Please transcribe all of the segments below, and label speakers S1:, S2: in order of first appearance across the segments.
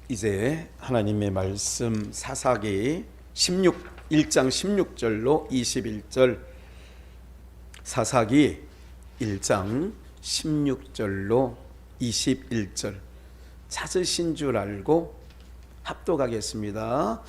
S1: 이제 하나님의 말씀 사사기 1장 16절로 21절, 사사기 1장 16절로 21절 찾으신 줄 알고 합독하겠습니다.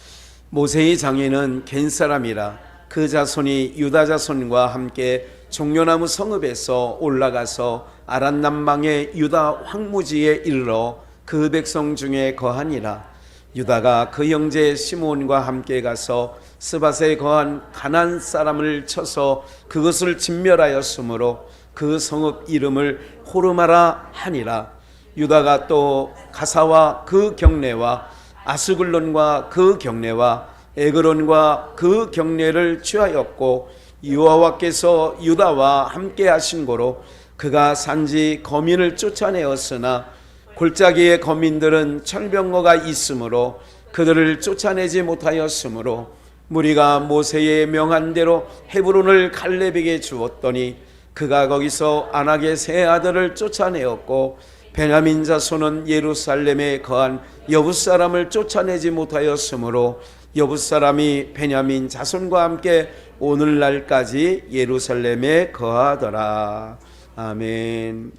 S1: 모세의 장인은 겐 사람이라 그 자손이 유다 자손과 함께 종려나무 성읍에서 올라가서 아란 남방의 유다 황무지에 이르러 그 백성 중에 거하니라. 유다가 그 형제 시므온과 함께 가서 스밧에 거한 가나안 사람을 쳐서 그것을 진멸하였으므로 그 성읍 이름을 호르마라 하니라. 유다가 또 가사와 그 경내와 아스글론과 그 경내와 에그론과 그 경내를 취하였고, 여호와께서 유다와 함께 하신 고로 그가 산지 거민을 쫓아내었으나 골짜기의 거민들은 철병거가 있으므로 그들을 쫓아내지 못하였으므로 무리가 모세의 명한 대로 헤브론을 갈렙에게 주었더니 그가 거기서 아낙의 세 아들을 쫓아내었고, 베냐민 자손은 예루살렘에 거한 여붓 사람을 쫓아내지 못하였으므로 여붓 사람이 베냐민 자손과 함께 오늘날까지 예루살렘에 거하더라. 아멘.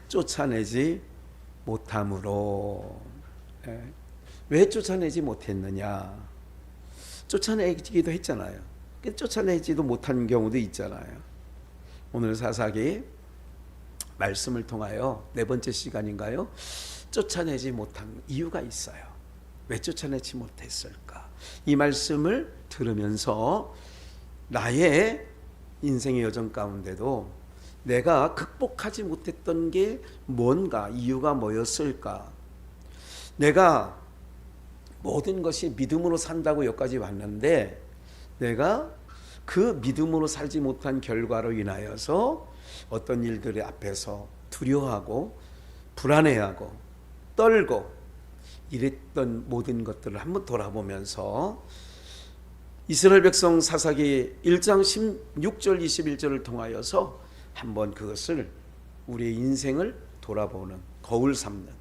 S1: 쫓아내지 못함으로. 왜 쫓아내지 못했느냐? 쫓아내기도 했잖아요. 쫓아내지도 못한 경우도 있잖아요. 오늘 사사기 말씀을 통하여 네 번째 시간인가요? 쫓아내지 못한 이유가 있어요. 왜 쫓아내지 못했을까? 이 말씀을 들으면서 나의 인생의 여정 가운데도 내가 극복하지 못했던 게 뭔가, 이유가 뭐였을까? 내가 모든 것이 믿음으로 산다고 여기까지 왔는데 내가 그 믿음으로 살지 못한 결과로 인하여서 어떤 일들의 앞에서 두려워하고 불안해하고 떨고 이랬던 모든 것들을 한번 돌아보면서 이스라엘 백성 사사기 1장 16절 21절을 통하여서 한번 그것을 우리의 인생을 돌아보는, 거울 삼는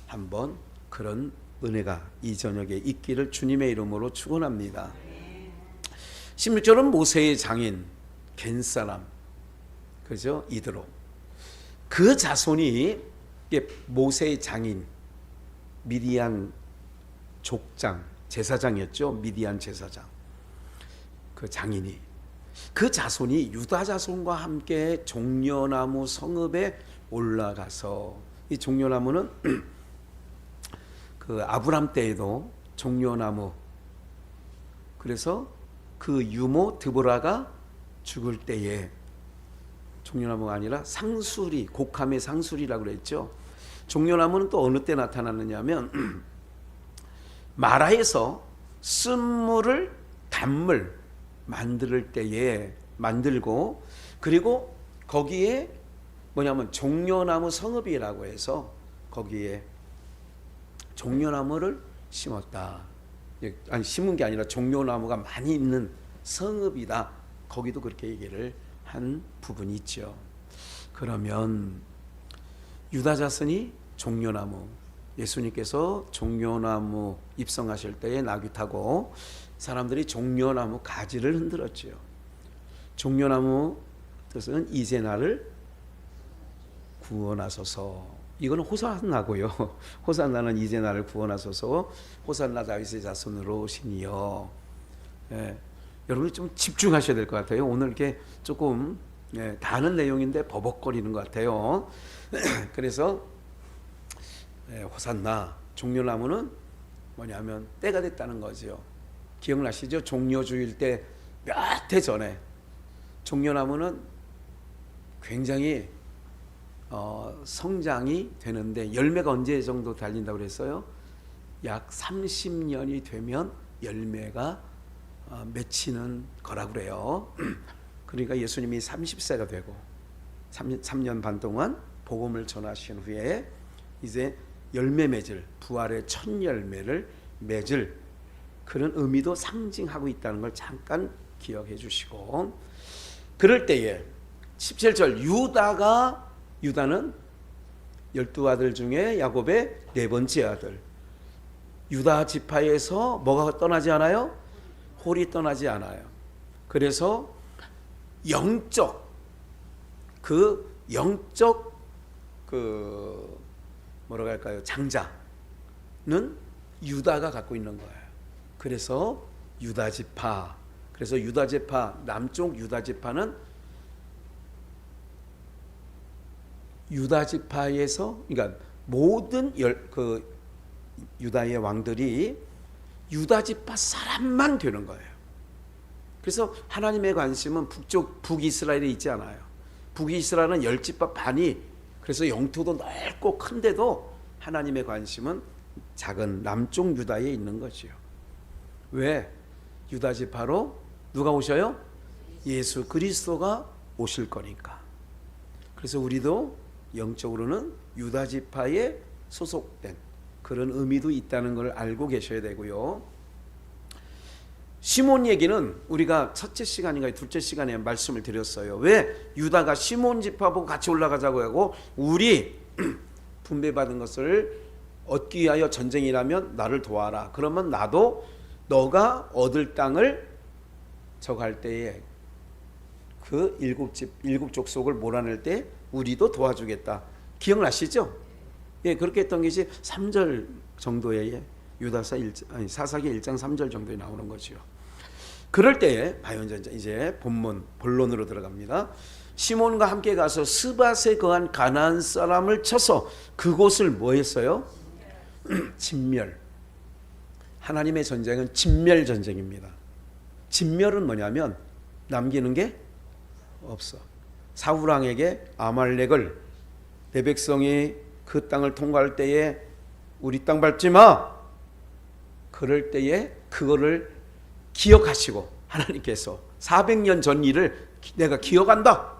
S1: 한번 그런 은혜가 이 저녁에 있기를 주님의 이름으로 축원합니다. 16절은 모세의 장인 겐 사람, 그죠? 이드로. 그 자손이 모세의 장인, 미디안 족장, 제사장이었죠. 미디안 제사장. 그 장인이, 그 자손이 유다 자손과 함께 종려나무 성읍에 올라가서, 이 종려나무는 그 아브람 때에도 종려나무, 그래서 그 유모 드보라가 죽을 때에 종려나무가 아니라 상수리, 곡함의 상수리라고 그랬죠. 종려나무는 또 어느 때 나타났느냐면 마라에서 쓴물을 단물 만들 때에 만들고, 그리고 거기에 뭐냐면 종려나무 성읍이라고 해서 거기에 종려나무를 심었다. 아니, 심은 게 아니라 종려나무가 많이 있는 성읍이다. 거기도 그렇게 얘기를 한 부분이 있죠. 그러면 유다 자손이 종려나무, 예수님께서 종려나무 입성하실 때에 나귀 타고 사람들이 종려나무 가지를 흔들었죠. 종려나무 뜻은 이제 나를 구원하소서. 이거는 호산나고요. 호산나는 이제 나를 구원하소서. 호산나 다윗의 자손으로 오시니요. 여러분이 좀 집중하셔야 될 것 같아요. 오늘 이렇게 조금 다 아는 내용인데 버벅거리는 것 같아요. 그래서 호산나, 종려나무는 뭐냐면 때가 됐다는 거죠. 기억나시죠? 종려주일 때 몇 해 전에 종려나무는 굉장히 성장이 되는데 열매가 언제 정도 달린다고 그랬어요? 약 30년이 되면 열매가 맺히는 거라고 그래요. 그러니까 예수님이 30세가 되고 3년 반 동안 복음을 전하신 후에 이제 열매 맺을, 부활의 첫 열매를 맺을 그런 의미도 상징하고 있다는 걸 잠깐 기억해 주시고, 그럴 때에 17절 유다는 12 아들 중에 야곱의 네 번째 아들. 유다 지파에서 뭐가 떠나지 않아요? 홀이 떠나지 않아요. 그래서 영적 뭐라고 할까요? 장자는 유다가 갖고 있는 거예요. 그래서 유다 지파. 그래서 유다 지파, 남쪽 유다 지파는 유다 지파에서, 그러니까 모든 유다의 왕들이 유다 지파 사람만 되는 거예요. 그래서 하나님의 관심은 북이스라엘에 있지 않아요. 북이스라엘은 10지파 반이, 그래서 영토도 넓고 큰데도 하나님의 관심은 작은 남쪽 유다에 있는 거지요. 왜? 유다 지파로 누가 오셔요? 예수 그리스도가 오실 거니까. 그래서 우리도 영적으로는 유다 지파에 소속된 그런 의미도 있다는 걸 알고 계셔야 되고요. 시몬 얘기는 우리가 첫째 시간인가 둘째 시간에 말씀을 드렸어요. 왜 유다가 시몬 지파하고 같이 올라가자고 하고, 우리 분배받은 것을 얻기 위하여 전쟁이라면 나를 도와라. 그러면 나도 너가 얻을 땅을 저갈 때에 그 일곱 족속을 몰아낼 때 우리도 도와주겠다. 기억나시죠? 예, 그렇게 했던 것이 3절 정도의 사사기 1장 3절 정도에 나오는 거죠. 그럴 때에 이제 본론으로 들어갑니다. 시몬과 함께 가서 스밧에 거한 가나안 사람을 쳐서 그곳을 뭐 했어요? 진멸. 하나님의 전쟁은 진멸 전쟁입니다. 진멸은 뭐냐면 남기는 게 없어. 사울왕에게 아말렉을, 내 백성이 그 땅을 통과할 때에 우리 땅 밟지 마. 그럴 때에 그거를 기억하시고 하나님께서 400년 전 일을 내가 기억한다.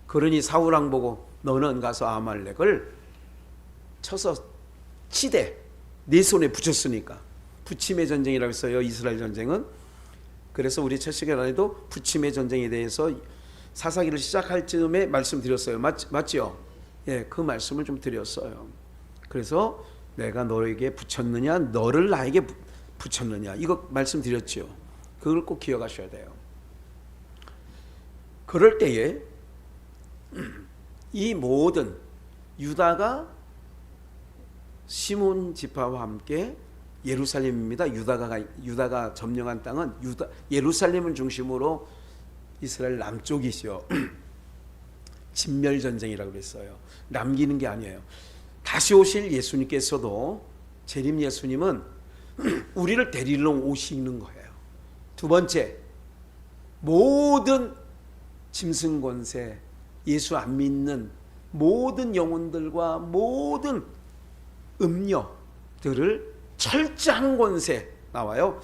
S1: 그러니 사울왕 보고 너는 가서 아말렉을 쳐서 치되 네 손에 붙였으니까. 부침의 전쟁이라고 했어요. 이스라엘 전쟁은. 그래서 우리 첫 시간에도 부침의 전쟁에 대해서 사사기를 시작할 즈음에 말씀드렸어요. 맞죠? 예, 그 말씀을 좀 드렸어요. 그래서 내가 너에게 붙였느냐, 너를 나에게 붙였느냐, 이거 말씀드렸죠. 그걸 꼭 기억하셔야 돼요. 그럴 때에 이 모든 유다가 시몬 지파와 함께 예루살렘입니다. 유다가 점령한 땅은 예루살렘을 중심으로 이스라엘 남쪽이시요. 진멸전쟁이라고 그랬어요. 남기는 게 아니에요. 다시 오실 예수님께서도, 재림 예수님은 우리를 데리러 오시는 거예요. 두 번째, 모든 짐승권세, 예수 안 믿는 모든 영혼들과 모든 음녀들을 철저한 권세 나와요.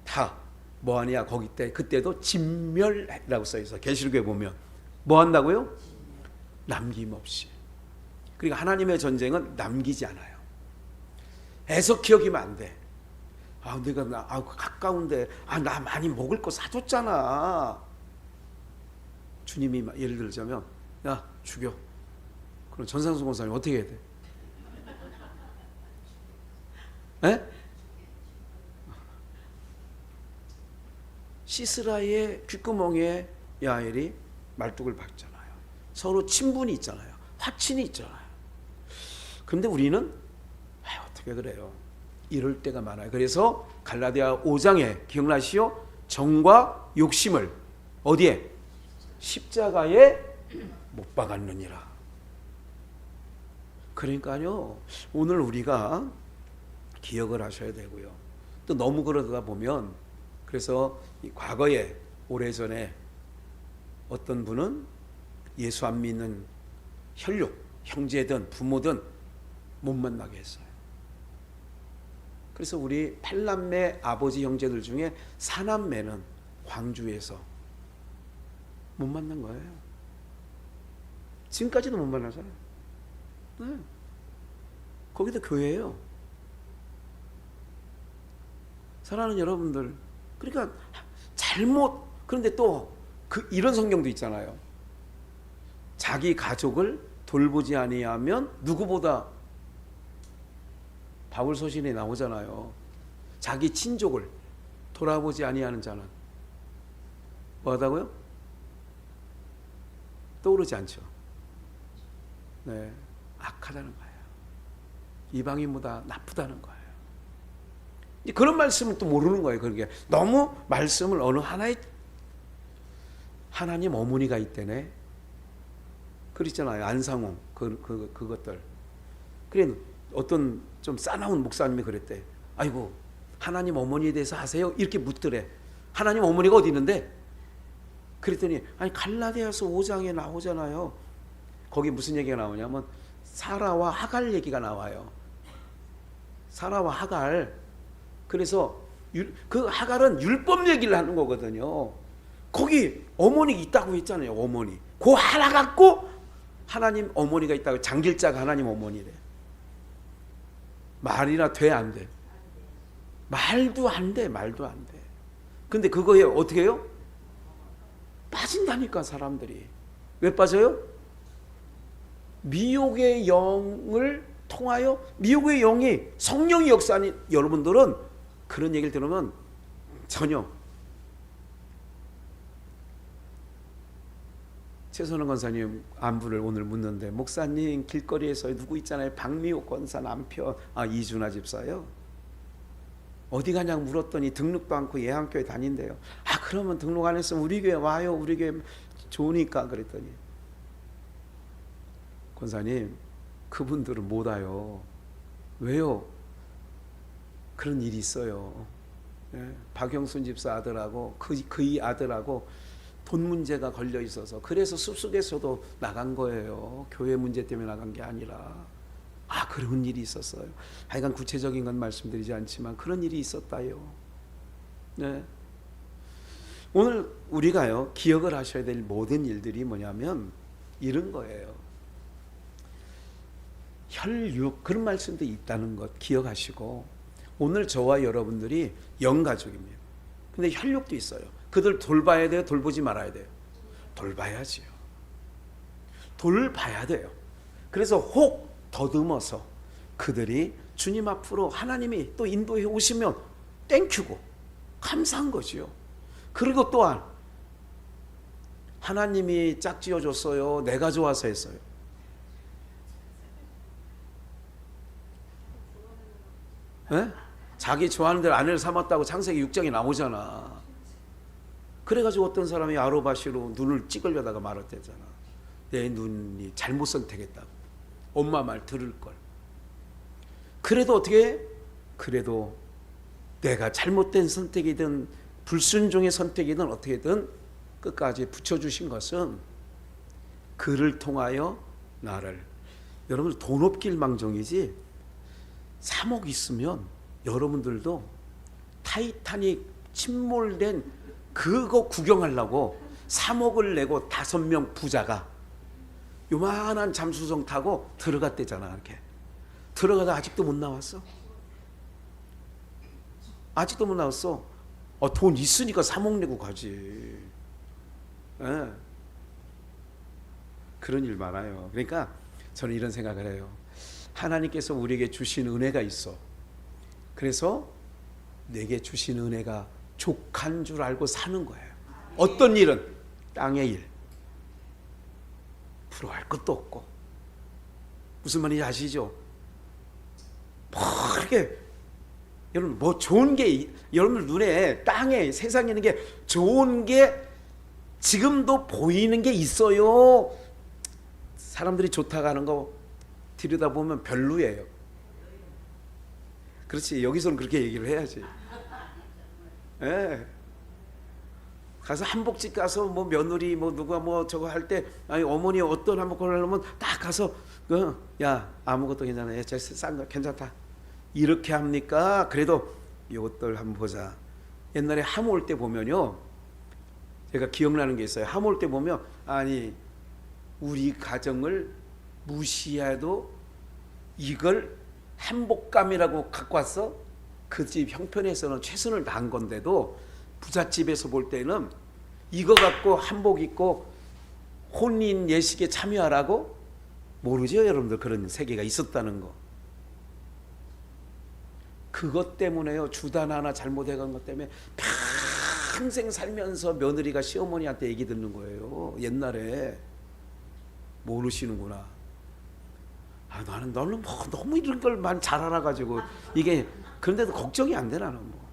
S1: 다 뭐하냐, 그때도 진멸이라고 써있어. 계시록에 보면 뭐 한다고요? 남김없이. 그러니까 하나님의 전쟁은 남기지 않아요. 애석 기억이면 안 돼. 내가 가까운데 나 많이 먹을 거 사줬잖아. 주님이 예를 들자면 야 죽여. 그럼 전상수 권사님 어떻게 해야 돼? 에? 시스라의 귓구멍에 야엘이 말뚝을 박잖아요. 서로 친분이 있잖아요. 화친이 있잖아요. 그런데 우리는 어떻게 그래요? 이럴 때가 많아요. 그래서 갈라디아 5장에 기억나시오? 정과 욕심을 어디에? 십자가에 못 박았느니라. 그러니까요, 오늘 우리가 기억을 하셔야 되고요. 또 너무 그러다 보면, 그래서 과거에 오래전에 어떤 분은 예수 안 믿는 혈육, 형제든 부모든 못 만나게 했어요. 그래서 우리 8남매 아버지 형제들 중에 4남매는 광주에서 못 만난 거예요. 지금까지도 못 만나잖아요. 네. 거기도 교회예요. 사랑하는 여러분들, 그러니까 그런데 또 이런 성경도 있잖아요. 자기 가족을 돌보지 아니하면 누구보다 바울 서신에 나오잖아요. 자기 친족을 돌아보지 아니하는 자는 뭐하다고요? 떠오르지 않죠. 네, 악하다는 거예요. 이방인보다 나쁘다는 거예요. 그런 말씀을 또 모르는 거예요. 그러니까 너무 말씀을 어느 하나의 하나님 어머니가 있대네. 그랬잖아요. 안상홍 그것들. 그래 어떤 좀 싸나운 목사님이 그랬대. 아이고 하나님 어머니에 대해서 아세요? 이렇게 묻더래. 하나님 어머니가 어디 있는데? 그랬더니 아니 갈라디아서 5장에 나오잖아요. 거기 무슨 얘기가 나오냐면 사라와 하갈 얘기가 나와요. 사라와 하갈. 그래서 그 하갈은 율법 얘기를 하는 거거든요. 거기 어머니 있다고 했잖아요. 어머니. 그 하나 갖고 하나님 어머니가 있다고. 장길자가 하나님 어머니래. 말이나 돼 안 돼? 말도 안 돼. 말도 안 돼. 근데 그거에 어떻게 해요? 빠진다니까 사람들이. 왜 빠져요? 미혹의 영을 통하여 미혹의 영이 성령의 역사니 여러분들은 그런 얘기를 들으면 전혀. 최선원 권사님 안부를 오늘 묻는데 목사님 길거리에서 누구 있잖아요. 박미옥 권사 남편 이준하 집사요. 어디 가냐고 물었더니 등록도 않고 예한교회 다닌대요. 그러면 등록 안 했으면 우리 교회 와요. 우리 교회 좋으니까. 그랬더니 권사님 그분들은 못 와요. 왜요? 그런 일이 있어요. 박영순 집사 아들하고 그의 아들하고 돈 문제가 걸려 있어서 그래서 숲속에서도 나간 거예요. 교회 문제 때문에 나간 게 아니라. 그런 일이 있었어요. 하여간 구체적인 건 말씀드리지 않지만 그런 일이 있었다요. 네. 오늘 우리가요 기억을 하셔야 될 모든 일들이 뭐냐면 이런 거예요. 혈육 그런 말씀도 있다는 것 기억하시고 오늘 저와 여러분들이 영가족입니다. 근데 혈육도 있어요. 그들 돌봐야 돼요? 돌보지 말아야 돼요? 돌봐야지요. 돌봐야 돼요. 그래서 혹 더듬어서 그들이 주님 앞으로 하나님이 또 인도해 오시면 땡큐고 감사한 거지요. 그리고 또한 하나님이 짝지어 줬어요? 내가 좋아서 했어요? 에? 자기 좋아하는 대로 아내를 삼았다고 창세기 6장에 나오잖아. 그래가지고 어떤 사람이 아로바시로 눈을 찍으려다가 말았대잖아. 내 눈이 잘못 선택했다고. 엄마 말 들을 걸. 그래도 어떻게 해? 그래도 내가 잘못된 선택이든 불순종의 선택이든 어떻게든 끝까지 붙여주신 것은 그를 통하여 나를. 여러분 돈 없길 망정이지 3억 있으면 여러분들도 타이타닉 침몰된 그거 구경하려고 3억을 내고 5명 부자가 요만한 잠수정 타고 들어갔대잖아. 이렇게 들어가다 아직도 못 나왔어. 아직도 못 나왔어. 돈 있으니까 3억 내고 가지. 그런 일 많아요. 그러니까 저는 이런 생각을 해요. 하나님께서 우리에게 주신 은혜가 있어. 그래서 내게 주신 은혜가 족한 줄 알고 사는 거예요. 어떤 일은 땅의 일. 부러워할 것도 없고. 무슨 말인지 아시죠? 이렇게 여러분 뭐 좋은 게 여러분 눈에 땅에 세상에 있는 게 좋은 게 지금도 보이는 게 있어요. 사람들이 좋다고 하는 거 들여다보면 별로예요. 그렇지. 여기서는 그렇게 얘기를 해야지. 예. 가서 한복집 가서 뭐 며느리 뭐 누가 뭐 저거 할 때 아니 어머니 어떤 한복 걸으려면 딱 가서 야 아무것도 괜찮아. 야, 싼 거 괜찮다. 이렇게 합니까? 그래도 이것들 한번 보자. 옛날에 함 올 때 보면요. 제가 기억나는 게 있어요. 함 올 때 보면 아니 우리 가정을 무시해도 이걸 한복감이라고 갖고 왔어? 그 집 형편에서는 최선을 다한 건데도 부잣집에서 볼 때는 이거 갖고 한복 입고 혼인 예식에 참여하라고? 모르죠, 여러분들. 그런 세계가 있었다는 거. 그것 때문에요. 주단 하나 잘못해간 것 때문에 평생 살면서 며느리가 시어머니한테 얘기 듣는 거예요. 옛날에. 모르시는구나. 너는 뭐 너무 이런 걸만 잘 알아가지고 이게. 그런데도 걱정이 안 돼. 나는 뭐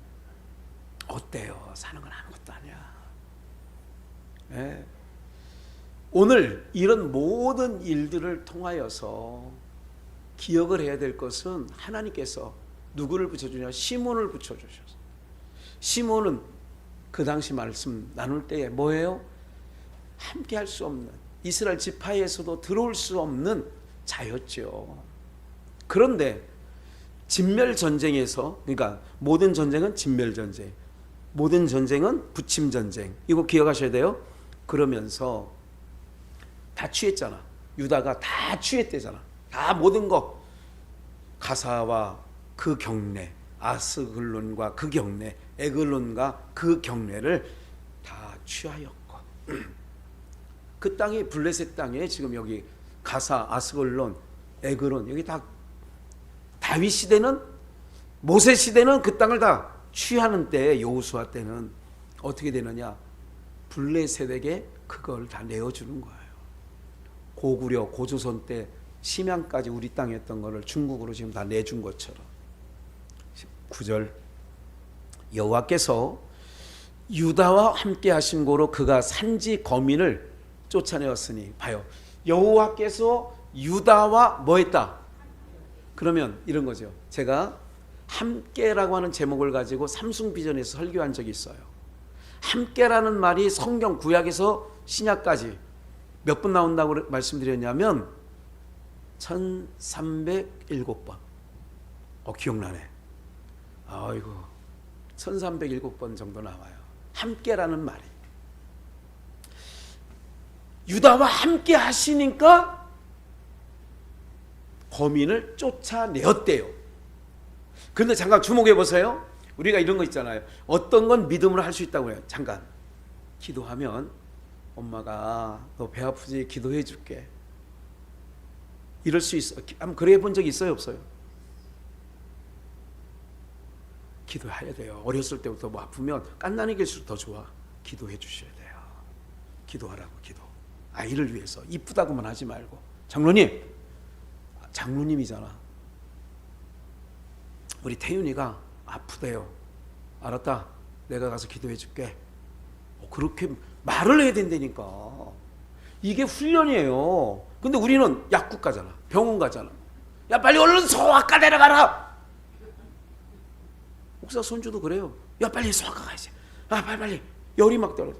S1: 어때요? 사는 건 아무것도 아니야. 네. 오늘 이런 모든 일들을 통하여서 기억을 해야 될 것은 하나님께서 누구를 붙여주냐? 시몬을 붙여주셨어요. 시몬은 그 당시 말씀 나눌 때에 뭐예요? 함께 할 수 없는, 이스라엘 지파에서도 들어올 수 없는 자였죠. 그런데 진멸전쟁에서, 그러니까 모든 전쟁은 진멸전쟁, 모든 전쟁은 부침전쟁, 이거 기억하셔야 돼요. 그러면서 다 취했잖아. 유다가 다 취했대잖아. 다 모든 거, 가사와 그 경내, 아스글론과 그 경내, 에글론과 그 경내를 다 취하였고 그 땅이 블레셋 땅에 지금 여기 가사, 아스글론, 에글론, 여기 다 다윗 시대는, 모세 시대는 그 땅을 다 취하는 때에, 여호수아 때는 어떻게 되느냐? 블레셋에게 그걸 다 내어주는 거예요. 고구려, 고조선 때 심양까지 우리 땅이었던 거를 중국으로 지금 다 내준 것처럼. 9절, 여호와께서 유다와 함께 하신 고로 그가 산지 거민을 쫓아내었으니. 봐요, 여호와께서 유다와 뭐 했다? 그러면 이런 거죠. 제가 함께라고 하는 제목을 가지고 삼숭비전에서 설교한 적이 있어요. 함께라는 말이 성경 구약에서 신약까지 몇 번 나온다고 말씀드렸냐면 1307번. 기억나네. 아이고, 1307번 정도 나와요. 함께라는 말이. 유다와 함께 하시니까 거민을 쫓아내었대요. 그런데 잠깐 주목해 보세요. 우리가 이런 거 있잖아요. 어떤 건 믿음으로 할 수 있다고 해요. 잠깐 기도하면 엄마가 너 배 아프지? 기도해 줄게. 이럴 수 있어. 한번 그래 본 적 있어요, 없어요? 기도해야 돼요. 어렸을 때부터 뭐 아프면 깐난이 길수록 더 좋아. 기도해 주셔야 돼요. 기도하라고. 기도. 아이를 위해서. 이쁘다고만 하지 말고. 장로님, 장로님이잖아. 우리 태윤이가 아프대요. 알았다. 내가 가서 기도해 줄게. 그렇게 말을 해야 된다니까. 이게 훈련이에요. 근데 우리는 약국 가잖아. 병원 가잖아. 야, 빨리 얼른 소아과 데려가라. 목사 손주도 그래요. 야, 빨리 소아과 가야지. 아, 빨리. 열이 막 떨어져.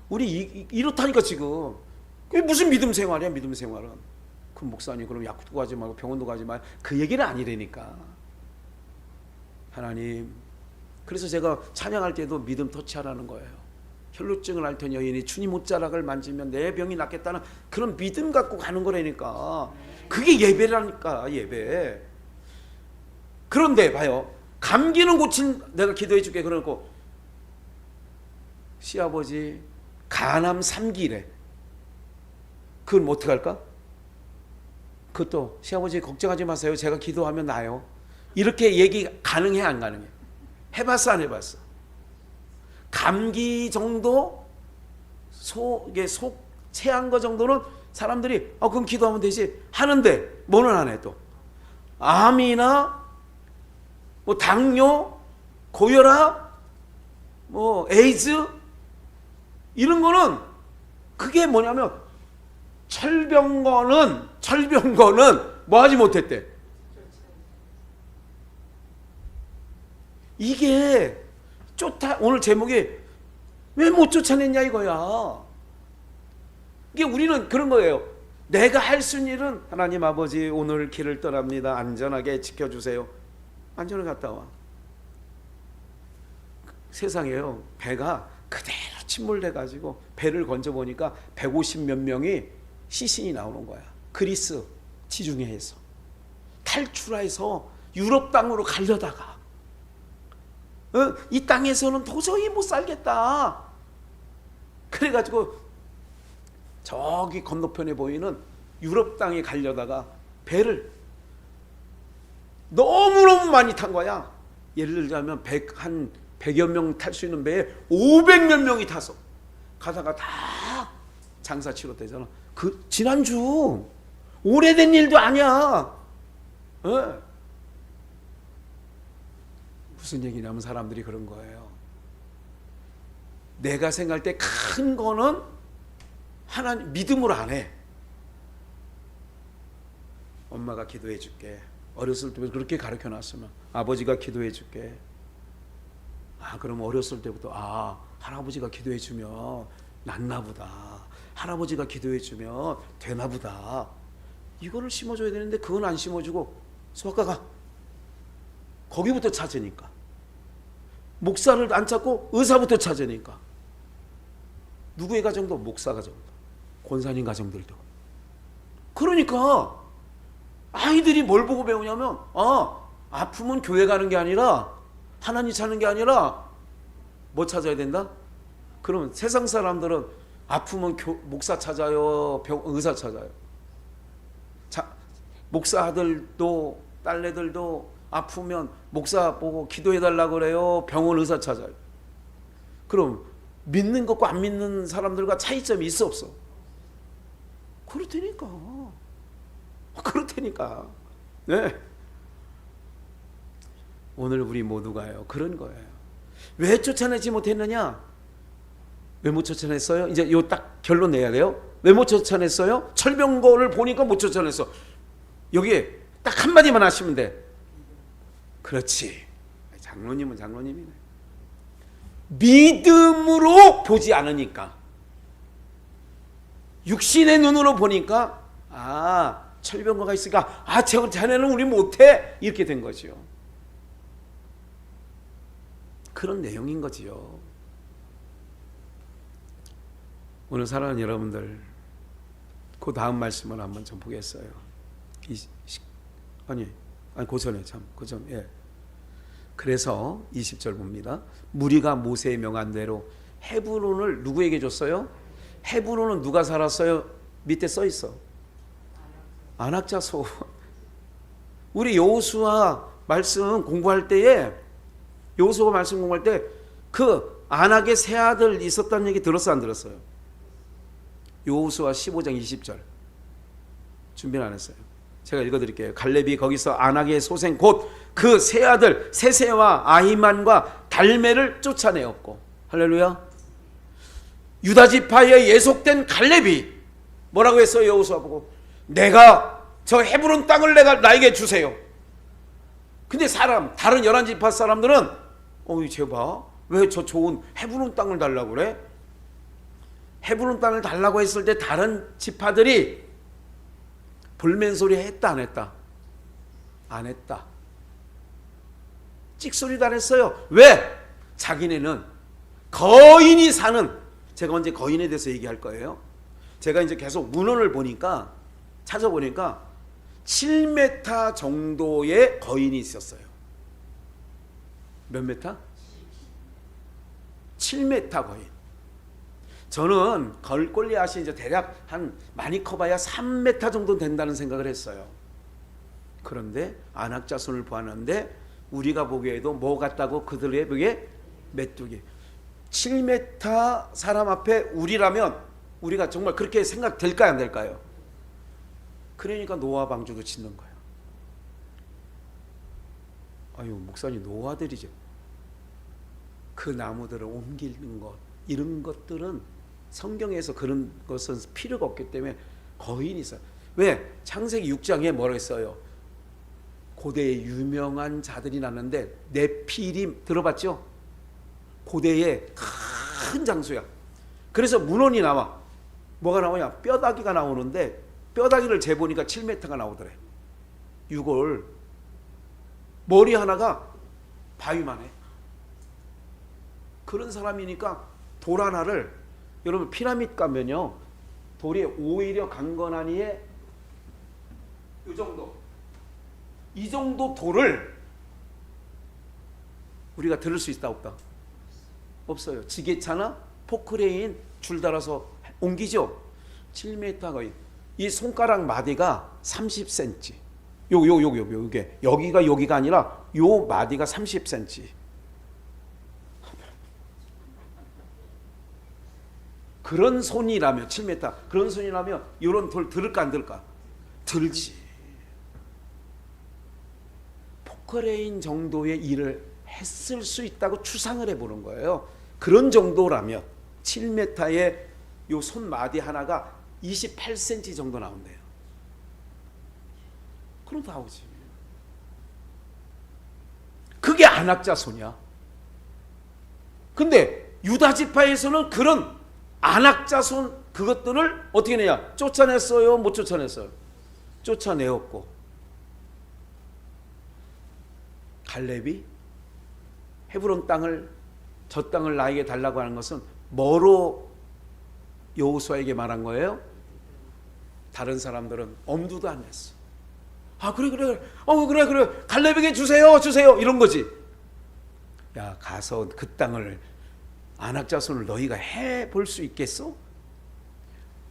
S1: 우리 이렇다니까 지금. 그게 무슨 믿음 생활이야, 믿음 생활은. 그 목사님, 그럼 약국도 가지 말고 병원도 가지 말고. 그 얘기는 아니라니까. 하나님, 그래서 제가 찬양할 때도 믿음 터치하라는 거예요. 혈루증을 앓던 여인이 주님 옷자락을 만지면 내 병이 낫겠다는 그런 믿음 갖고 가는 거라니까. 그게 예배라니까, 예배. 그런데 봐요, 감기는 고친, 내가 기도해 줄게 그러고 시아버지 간암 3기래. 그건 어떻게 할까? 그것도 시아버지 걱정하지 마세요. 제가 기도하면 나요. 이렇게 얘기 가능해, 안 가능해? 해봤어, 안 해봤어? 감기 정도, 속 체한 거 정도는 사람들이 그럼 기도하면 되지 하는데 뭐는 안 해. 또 암이나 뭐 당뇨, 고혈압, 뭐 에이즈 이런 거는 그게 뭐냐면 철병거는 뭐 하지 못했대. 이게 오늘 제목이 왜 못 쫓아냈냐 이거야. 이게 우리는 그런 거예요. 내가 할 수 있는 일은 하나님 아버지 오늘 길을 떠납니다. 안전하게 지켜주세요. 안전하게 갔다 와. 세상에요, 배가 그대로 침몰돼가지고 배를 건져보니까 150 몇 명이 시신이 나오는 거야. 그리스 지중해에서 탈출해서 유럽 땅으로 가려다가 이 땅에서는 도저히 못 살겠다. 그래가지고 저기 건너편에 보이는 유럽 땅에 가려다가 배를 너무너무 많이 탄 거야. 예를 들자면 한 100여 명 탈 수 있는 배에 500몇 명이 타서 가다가 다 장사 치렀대잖아. 그 지난주 오래된 일도 아니야. 네. 무슨 얘기냐면 사람들이 그런 거예요. 내가 생각할 때 큰 거는 하나님 믿음으로 안 해. 엄마가 기도해 줄게. 어렸을 때부터 그렇게 가르쳐 놨으면 아버지가 기도해 줄게. 그럼 어렸을 때부터 할아버지가 기도해 주면 낫나 보다. 할아버지가 기도해 주면 되나 보다. 이거를 심어줘야 되는데 그건 안 심어주고 수학과가 거기부터 찾으니까. 목사를 안 찾고 의사부터 찾으니까. 누구의 가정도 목사 가정도 권사님 가정들도. 그러니까 아이들이 뭘 보고 배우냐면 아프면 교회 가는 게 아니라 하나님 찾는 게 아니라 뭐 찾아야 된다? 그러면 세상 사람들은 아프면 목사 찾아요, 의사 찾아요. 목사 아들도 딸내들도 아프면 목사 보고 기도해달라고 그래요, 병원 의사 찾아요. 그럼 믿는 것과 안 믿는 사람들과 차이점이 있어 없어? 그렇다니까. 네. 오늘 우리 모두가요 그런 거예요. 왜 쫓아내지 못했느냐? 왜 못 쫓아냈어요? 이제 요 딱 결론 내야 돼요. 왜 못 쫓아냈어요? 철병거를 보니까 못 쫓아냈어. 여기에 딱 한마디만 하시면 돼. 그렇지. 장로님은 장로님이네. 믿음으로 보지 않으니까. 육신의 눈으로 보니까 철병거가 있으니까 자네는 우리 못해 이렇게 된 거죠. 그런 내용인 거지요. 오늘 사랑하는 여러분들, 그 다음 말씀을 한번 좀 보겠어요. 그 전에 그래서 20절 봅니다. 무리가 모세의 명한 대로 헤브론을 누구에게 줬어요? 헤브론은 누가 살았어요? 밑에 써 있어. 안악자소. 우리 여호수아 말씀 공부할 때에 여호수아 말씀 공부할 때 그 안악의 세 아들 있었다는 얘기 들었어 안 들었어요? 여호수아 15장 20절 준비는 안 했어요. 제가 읽어드릴게요. 갈렙이 거기서 안악의 소생 곧 그 세 아들 세세와 아히만과 달메를 쫓아내었고, 할렐루야. 유다 지파에 예속된 갈렙이 뭐라고 했어요? 여호수아 보고 내가 저 헤브론 땅을 나에게 주세요. 근데 다른 11지파 사람들은 쟤봐 왜 저 좋은 헤브론 땅을 달라고 그래? 헤브론 땅을 달라고 했을 때 다른 지파들이 볼멘소리 했다 안 했다? 안 했다. 찍소리도 안 했어요. 왜? 자기네는 거인이 사는, 제가 언제 거인에 대해서 얘기할 거예요. 제가 이제 계속 문헌을 보니까 찾아보니까 7m 정도의 거인이 있었어요. 몇 메타? 7m 거인. 저는 골리앗이 이제 대략 많이 커봐야 3m 정도 된다는 생각을 했어요. 그런데 안악자손을 보았는데 우리가 보기에도 뭐 같다고 그들의 보기에 메뚜기. 7m 사람 앞에 우리가 정말 그렇게 생각될까요 안 될까요? 그러니까 노아 방주도 짓는 거예요. 목사님 노아들이죠. 그 나무들을 옮기는 것, 이런 것들은 성경에서 그런 것은 필요가 없기 때문에 거인이 있어요. 왜? 창세기 6장에 뭐라고 했어요? 고대에 유명한 자들이 났는데 네피림 들어봤죠? 고대의 큰 장수야. 그래서 문헌이 나와. 뭐가 나오냐? 뼈다귀가 나오는데 뼈다귀를 재보니까 7m가 나오더래. 이걸 머리 하나가 바위만 해. 그런 사람이니까 돌 하나를, 여러분 피라미드 가면요 돌이 오히려 강건하니에 이 정도 돌을 우리가 들을 수 있다 없다? 없어요. 지게차나 포크레인 줄 달아서 옮기죠. 7m 거의. 이 손가락 마디가 30cm. 요게 여기가 아니라 요 마디가 30cm. 그런 손이라면 7m. 그런 손이라면 이런 돌 들을까 안 들을까? 들지. 포크레인 정도의 일을 했을 수 있다고 추상을 해보는 거예요. 그런 정도라면 7m의 요 손마디 하나가 28cm 정도 나온대요. 그럼 나오지. 그게 안악자손이야. 근데 유다 지파에서는 그런 안악자손 그것들을 어떻게 내냐? 쫓아냈어요? 못 쫓아냈어요? 쫓아내었고, 갈렙이 헤브론 땅을, 저 땅을 나에게 달라고 하는 것은 뭐로 여호수아에게 말한 거예요? 다른 사람들은 엄두도 안 냈어. 아, 그래. 그래. 갈렙에게 주세요. 이런 거지. 야, 가서 그 땅을, 안악자손을 너희가 해볼 수 있겠어?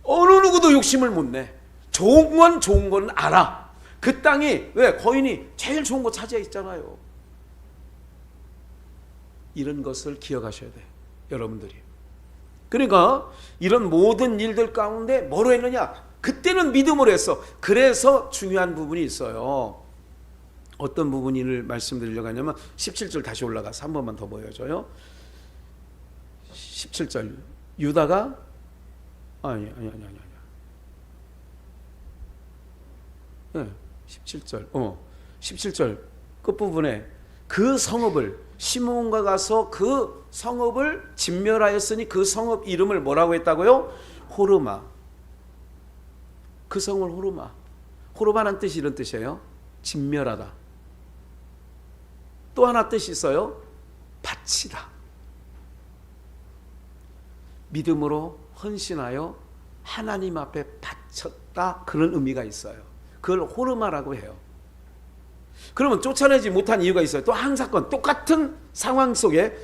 S1: 어느 누구도 욕심을 못 내. 좋은 건 알아. 그 땅이, 왜? 거인이 제일 좋은 거 차지해 있잖아요. 이런 것을 기억하셔야 돼, 여러분들이. 그러니까 이런 모든 일들 가운데 뭐로 했느냐? 그때는 믿음으로 했어. 그래서 중요한 부분이 있어요. 어떤 부분을 말씀드리려고 하냐면 17절 다시 올라가서 한 번만 더 보여줘요. 17절 유다가 아니. 네, 17절 끝부분에 그 성읍을 시므온과 가서 그 성읍을 진멸하였으니 그 성읍 이름을 뭐라고 했다고요? 호르마. 그 성을 호르마. 호르마란 뜻이 이런 뜻이에요. 진멸하다. 또 하나 뜻이 있어요. 바치다. 믿음으로 헌신하여 하나님 앞에 바쳤다. 그런 의미가 있어요. 그걸 호르마라고 해요. 그러면 쫓아내지 못한 이유가 있어요. 또 한 사건, 똑같은 상황 속에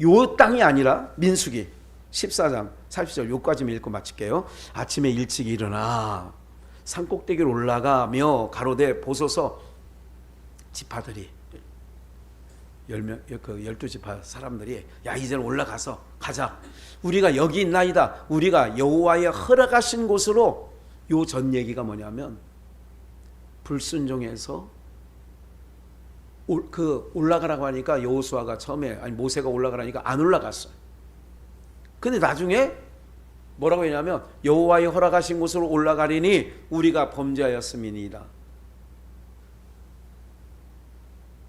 S1: 요 땅이 아니라 민수기 14장 40절 요까지만 읽고 마칠게요. 아침에 일찍 일어나 산꼭대기로 올라가며 가로되 보소서 지파들이 12지파 사람들이 야 이제는 올라가서 가자. 우리가 여기 있나이다. 우리가 여호와의 허락하신 곳으로. 요 전 얘기가 뭐냐면 불순종해서 올라가라고 하니까 여호수아가 처음에 모세가 올라가라니까 안 올라갔어요. 근데 나중에 뭐라고 했냐면 여호와의 허락하신 곳으로 올라가리니 우리가 범죄하였음이니이다.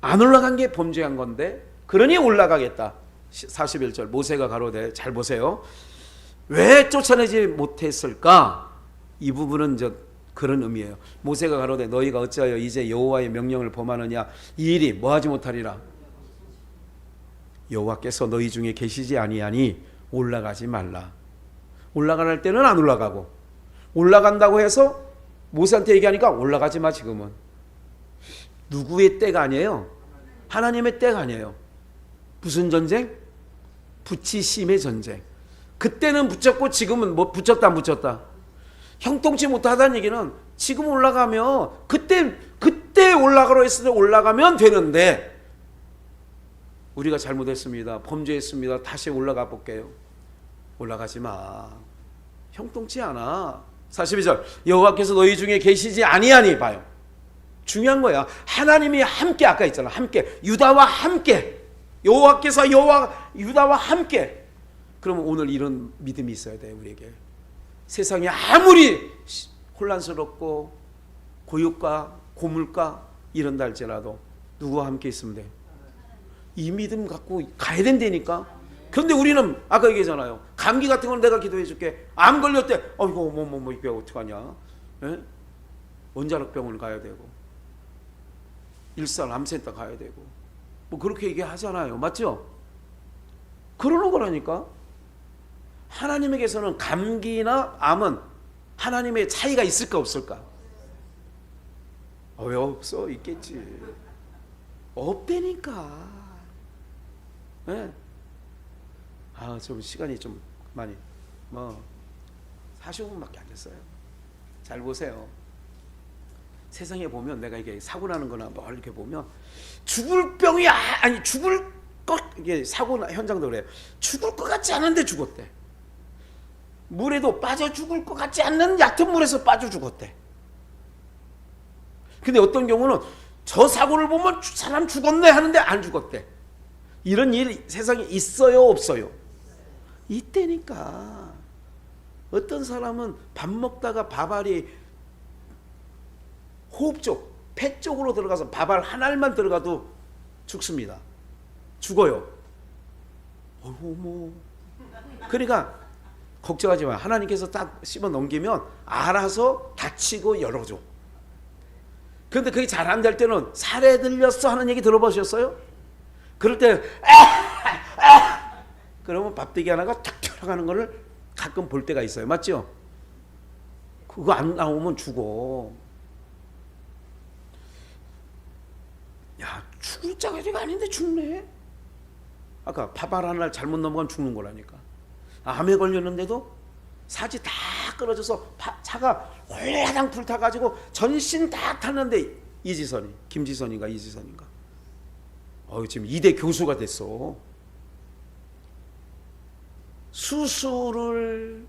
S1: 안 올라간 게 범죄한 건데 그러니 올라가겠다. 41절 모세가 가로되 잘 보세요. 왜 쫓아내지 못했을까? 이 부분은 그런 의미예요. 모세가 가로되 너희가 어찌하여 이제 여호와의 명령을 범하느냐? 이 일이 뭐하지 못하리라. 여호와께서 너희 중에 계시지 아니하니 올라가지 말라. 올라갈 때는 안 올라가고 올라간다고 해서 모세한테 얘기하니까 올라가지 마. 지금은 누구의 때가 아니에요. 하나님의 때가 아니에요. 무슨 전쟁? 붙이심의 전쟁. 그때는 붙였고 지금은 뭐 붙였다 안 붙였다? 형통치 못하다는 얘기는 지금 올라가면 그때 올라가로 했을 때 올라가면 되는데 우리가 잘못했습니다. 범죄했습니다. 다시 올라가 볼게요. 올라가지 마. 형통치 않아. 42절 여호와께서 너희 중에 계시지 아니하니. 봐요. 중요한 거야. 하나님이 함께, 아까 있잖아. 함께. 유다와 함께. 여호와께서 유다와 함께. 그러면 오늘 이런 믿음이 있어야 돼, 우리에게. 세상이 아무리 혼란스럽고 고육과 고물과 이런다 할지라도 누구와 함께 있으면 돼. 이 믿음 갖고 가야 된다니까. 그런데 우리는 아까 얘기했잖아요. 감기 같은 건 내가 기도해 줄게. 암 걸렸대. 이거 이게 어떡하냐. 에? 원자력병원 가야 되고 일산암센터 가야 되고 뭐 그렇게 얘기하잖아요. 맞죠? 그러는 거라니까. 하나님에게서는 감기나 암은 하나님의 차이가 있을까 없을까? 왜 없어? 있겠지. 없다니까. 네. 좀 시간이 좀 많이 45분밖에 안 됐어요. 자. 잘 보세요. 세상에 보면 내가 이게 사고 나는 거나 뭐 이렇게 보면 죽을 병이 아니 죽을 것, 이게 사고 현장도 그래요. 죽을 것 같지 않은데 죽었대. 물에도 빠져 죽을 것 같지 않는 얕은 물에서 빠져 죽었대. 근데 어떤 경우는 저 사고를 보면 사람 죽었네 하는데 안 죽었대. 이런 일이 세상에 있어요, 없어요? 있다니까. 어떤 사람은 밥 먹다가 밥알이 호흡 쪽, 폐 쪽으로 들어가서 밥알 한 알만 들어가도 죽습니다. 죽어요. 어머. 그러니까 걱정하지 마. 하나님께서 딱 씹어 넘기면 알아서 닫히고 열어줘. 그런데 그게 잘 안 될 때는 살에 들렸어 하는 얘기 들어보셨어요? 그럴 때 그러면 밥대기 하나가 탁 튀어나가는 거를 가끔 볼 때가 있어요. 맞죠? 그거 안 나오면 죽어. 야, 죽을 자가 아닌데 죽네. 아까 밥알 하나를 잘못 넘어가면 죽는 거라니까. 암에 걸렸는데도 사지 다 끊어져서 차가 홀라당 불타가지고 전신 다 탔는데 김지선인가 이지선인가. 지금 2대 교수가 됐어. 수술을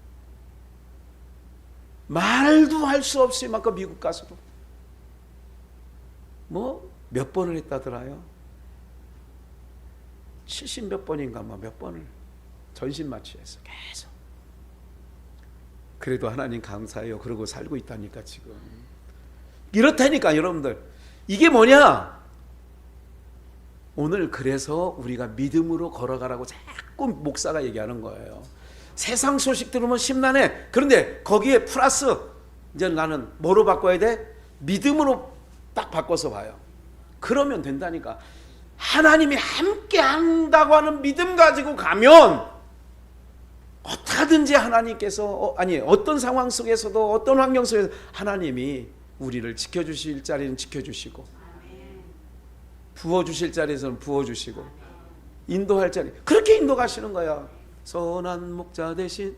S1: 말도 할 수 없이 막 미국 가서도 뭐 몇 번을 했다더라요. 70 몇 번인가 몇 번을 전신 마취했어. 계속. 그래도 하나님 감사해요. 그러고 살고 있다니까 지금. 이렇다니까 여러분들. 이게 뭐냐? 오늘 그래서 우리가 믿음으로 걸어가라고 자꾸 목사가 얘기하는 거예요. 세상 소식 들으면 심란해. 그런데 거기에 플러스 이제 나는 뭐로 바꿔야 돼? 믿음으로 딱 바꿔서 봐요. 그러면 된다니까. 하나님이 함께 한다고 하는 믿음 가지고 가면 어떻게든지 하나님께서 어떤 상황 속에서도 어떤 환경 속에서 하나님이 우리를 지켜주실 자리는 지켜주시고 부어주실 자리에서는 부어주시고 인도할 자리 그렇게 인도가시는 거야. 선한 목자 대신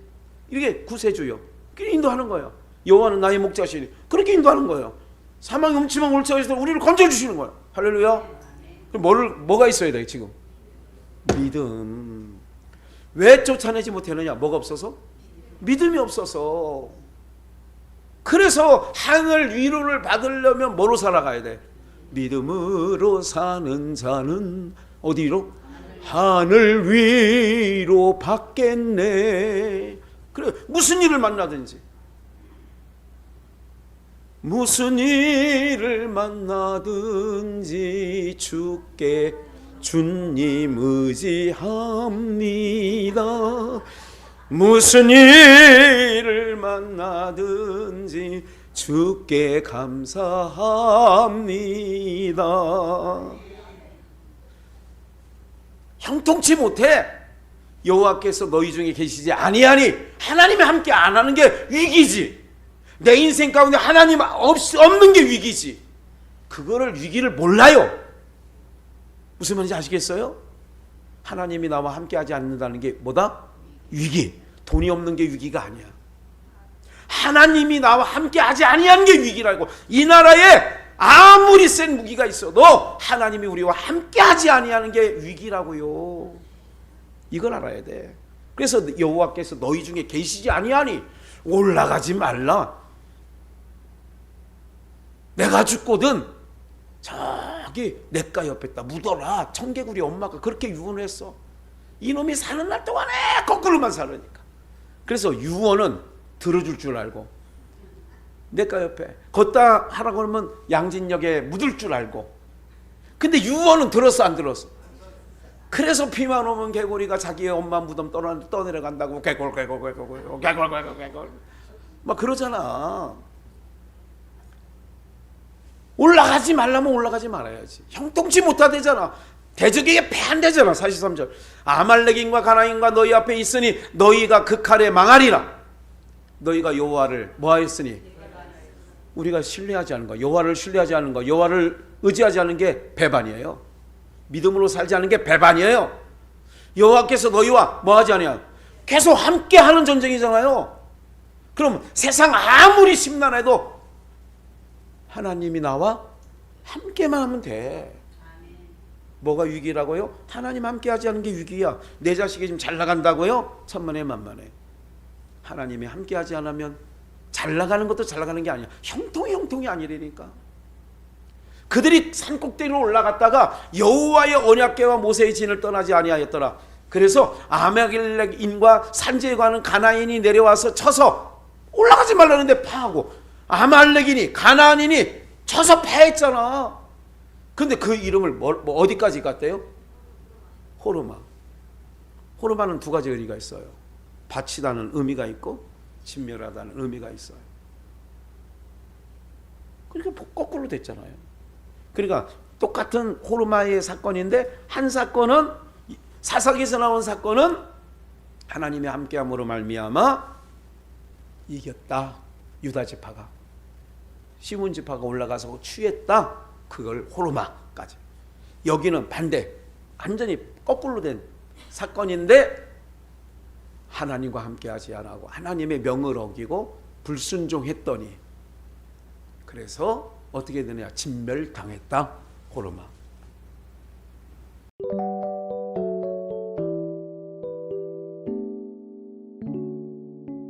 S1: 이게 구세주요. 그렇게 인도하는 거예요. 여호와는 나의 목자시니 그렇게 인도하는 거예요. 사망의 음침한 골짜기에서 우리를 건져주시는 거예요. 할렐루야. 그럼 뭐가 있어야 돼 지금? 믿음. 왜 쫓아내지 못하느냐? 뭐가 없어서? 믿음이 없어서. 그래서 하늘 위로를 받으려면 뭐로 살아가야 돼? 믿음으로 사는 자는 어디로? 하늘 위로 받겠네. 그래 무슨 일을 만나든지 무슨 일을 만나든지 주께 주님 의지합니다. 무슨 일을 만나든지 주께 감사합니다. 형통치 못해. 여호와께서 너희 중에 계시지 아니하니 하나님이 함께 안 하는 게 위기지. 내 인생 가운데 하나님 없는 게 위기지. 그거를 위기를 몰라요. 무슨 말인지 아시겠어요? 하나님이 나와 함께 하지 않는다는 게 뭐다? 위기. 돈이 없는 게 위기가 아니야. 하나님이 나와 함께 하지 아니하는 게 위기라고. 이 나라에 아무리 센 무기가 있어도 하나님이 우리와 함께 하지 아니하는 게 위기라고요. 이걸 알아야 돼. 그래서 여호와께서 너희 중에 계시지 아니하니 올라가지 말라. 내가 죽거든 저기 냇가 옆에다 묻어라. 청개구리 엄마가 그렇게 유언했어. 이놈이 사는 날 동안에 거꾸로만 살으니까. 그래서 유언은 들어줄 줄 알고 냇가 옆에 걷다 하라고 하면 양진역에 묻을 줄 알고. 근데 유언은 들었어 안 들었어? 그래서 비만 오면 개구리가 자기의 엄마 무덤 떠내려간다고 개골 막 그러잖아. 올라가지 말라면 올라가지 말아야지. 형통치 못하대잖아. 대적에게 패 안 되잖아. 43절 아말렉인과 가나인과 너희 앞에 있으니 너희가 그 칼에 망하리라. 너희가 여호와를 뭐하였으니 우리가 신뢰하지 않은 거, 여호와를 신뢰하지 않은 거, 여호와를 의지하지 않은 게 배반이에요. 믿음으로 살지 않은 게 배반이에요. 여호와께서 너희와 뭐하지 않냐? 계속 함께하는 전쟁이잖아요. 그럼 세상 아무리 심란해도 하나님이 나와 함께만 하면 돼. 뭐가 위기라고요? 하나님 함께하지 않은 게 위기야. 내 자식이 지금 잘 나간다고요? 천만에 만만해. 하나님이 함께하지 않으면 잘 나가는 것도 잘 나가는 게 아니야. 형통이 아니라니까. 그들이 산 꼭대기로 올라갔다가 여호와의 언약궤와 모세의 진을 떠나지 아니하였더라. 그래서 아말렉인과 산지에 가는 가나안인이 내려와서 쳐서 올라가지 말라는데 파하고, 아말렉인이 가나안인이 쳐서 파했잖아. 근데 그 이름을 어디까지 갔대요? 호르마. 호르마는 두 가지 의미가 있어요. 바치다는 의미가 있고 진멸하다는 의미가 있어요. 그러니까 거꾸로 됐잖아요. 그러니까 똑같은 호르마의 사건인데, 한 사건은 사사기에서 나온 사건은 하나님의 함께함으로 말미암아 이겼다. 유다 지파가, 시몬 지파가 올라가서 취했다. 그걸 호르마까지. 여기는 반대, 완전히 거꾸로 된 사건인데 하나님과 함께하지 않고 하나님의 명을 어기고 불순종했더니, 그래서 어떻게 되냐? 진멸당했다. 호르마.